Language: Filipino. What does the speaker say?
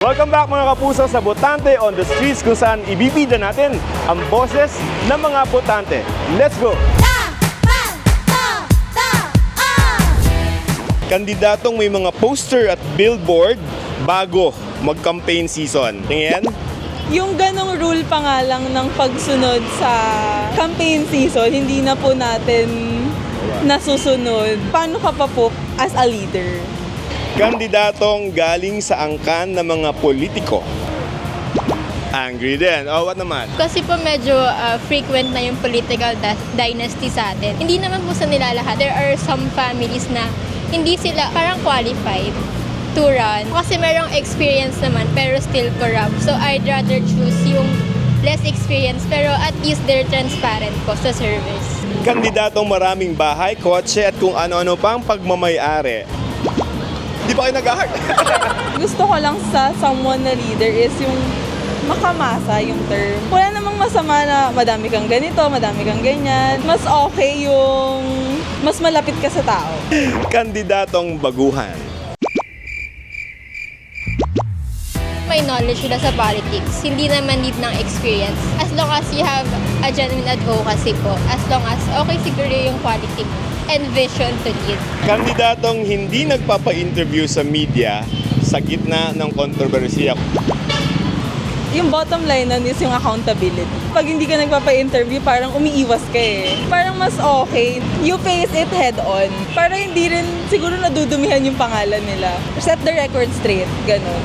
Welcome back mga kapuso sa Botante on the Streets kung saan ibibida natin ang boses ng mga botante. Let's go! Kandidatong may mga poster at billboard bago mag-campaign season. Tingin? Yung ganong rule pa nga lang ng pagsunod sa campaign season, hindi na po natin nasusunod. Paano ka pa po as a leader? Kandidatong galing sa angkan ng mga politiko. Angry din. Oh, what naman? Kasi po medyo frequent na yung political dynasty sa atin. Hindi naman po sa nila lahat. There are some families na hindi sila parang qualified to run. Kasi merong experience naman pero still corrupt. So I'd rather choose yung less experience pero at least they're transparent po sa service. Kandidatong maraming bahay, kotse at kung ano-ano pang pagmamayari. Di ba kayo nag-heart? Gusto ko lang sa someone na leader is yung makamasa yung term. Wala namang masama na madami kang ganito, madami kang ganyan. Mas okay yung mas malapit ka sa tao. Kandidatong baguhan. May knowledge sila sa politics. Hindi naman need ng experience. As long as you have a genuine advocacy po. As long as okay siguro yung quality and vision to lead. Kandidatong hindi nagpapa-interview sa media sa gitna ng kontrobersiya. Yung bottom line nun is yung accountability. Pag hindi ka nagpapa-interview, parang umiiwas ka eh. Parang mas okay, you face it head on. Para hindi rin siguro nadudumihan yung pangalan nila. Set the record straight, ganun.